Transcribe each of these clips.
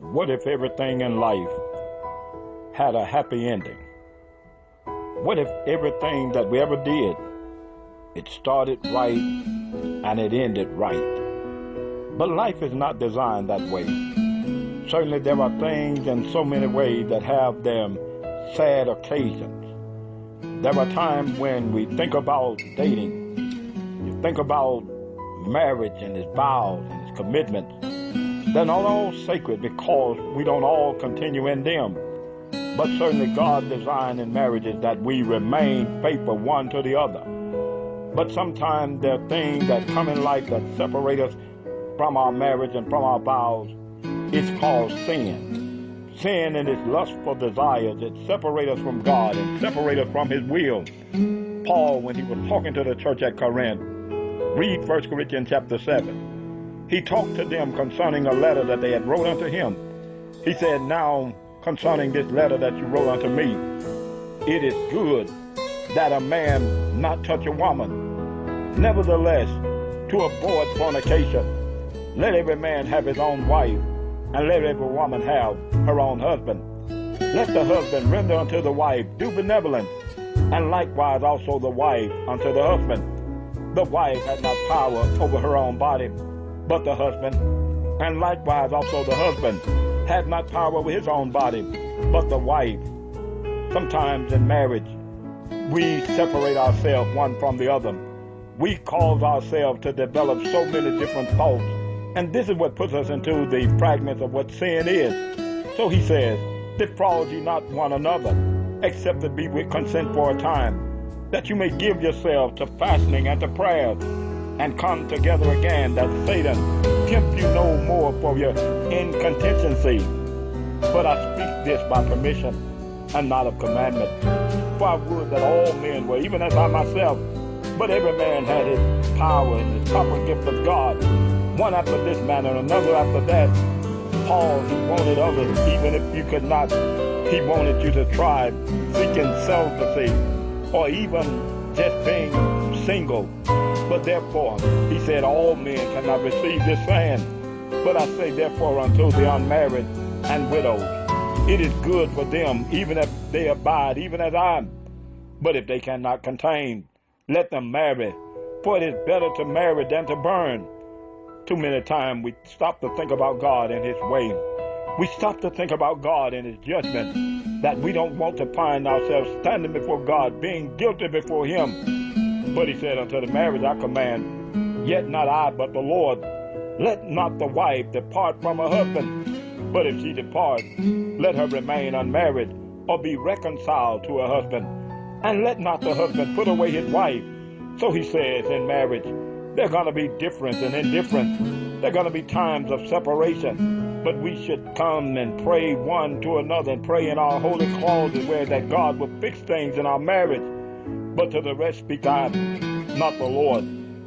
What if everything in life had a happy ending? What if everything that we ever did, it started right and it ended right? But life is not designed that way. Certainly there are things in so many ways that have them sad occasions. There are times when we think about dating, you think about marriage and its vows and its commitments. They're not all sacred because we don't all continue in them. But certainly God designed in marriages that we remain faithful one to the other. But sometimes there are things that come in life that separate us from our marriage and from our vows. It's called sin. Sin and its lustful desires, it separates us from God and separates us from His will. Paul, when he was talking to the church at Corinth, read 1 Corinthians chapter 7. He talked to them concerning a letter that they had wrote unto him. He said, now concerning this letter that you wrote unto me, it is good that a man not touch a woman. Nevertheless, to avoid fornication, let every man have his own wife, and let every woman have her own husband. Let the husband render unto the wife due benevolence, and likewise also the wife unto the husband. The wife had not power over her own body, but the husband, and likewise also the husband had not power over his own body, but the wife. Sometimes in marriage, we separate ourselves one from the other. We cause ourselves to develop so many different thoughts, and this is what puts us into the fragments of what sin is. So he says, defraud ye not one another, except it be with consent for a time, that you may give yourselves to fasting and to prayers, and come together again, that Satan tempt you no more for your incontinency. But I speak this by permission and not of commandment. For I would that all men were, even as I myself, but every man had his power and his proper gift of God, one after this manner, another after that. Paul, he wanted others, even if you could not. He wanted you to try seeking celibacy, or even just being single. But therefore, he said, all men cannot receive this saying. But I say therefore unto the unmarried and widows, it is good for them, even if they abide, even as I am. But if they cannot contain, let them marry. For it is better to marry than to burn. Too many times we stop to think about God and His way. We stop to think about God and His judgment, that we don't want to find ourselves standing before God, being guilty before Him. But he said, unto the marriage I command, yet not I, but the Lord. Let not the wife depart from her husband, but if she depart, let her remain unmarried, or be reconciled to her husband. And let not the husband put away his wife. So he says, in marriage, there are going to be difference and indifference. There are going to be times of separation. But we should come and pray one to another and pray in our holy clauses where that God will fix things in our marriage. But to the rest speak I, not the Lord.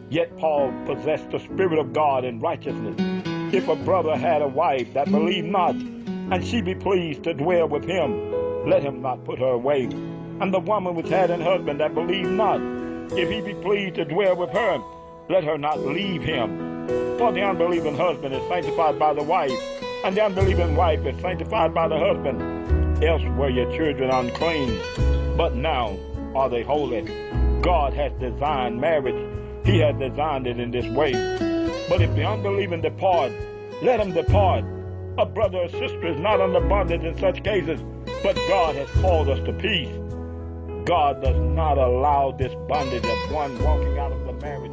Yet Paul possessed the Spirit of God in righteousness. If a brother had a wife that believed not, and she be pleased to dwell with him, let him not put her away. And the woman which had an husband that believed not, if he be pleased to dwell with her, let her not leave him. For the unbelieving husband is sanctified by the wife, and the unbelieving wife is sanctified by the husband. Else were your children unclean, but now are they holy. God has designed marriage. He has designed it in this way. But if the unbelieving depart, let him depart. A brother or sister is not under bondage in such cases, but God has called us to peace. God does not allow this bondage of one walking out of the marriage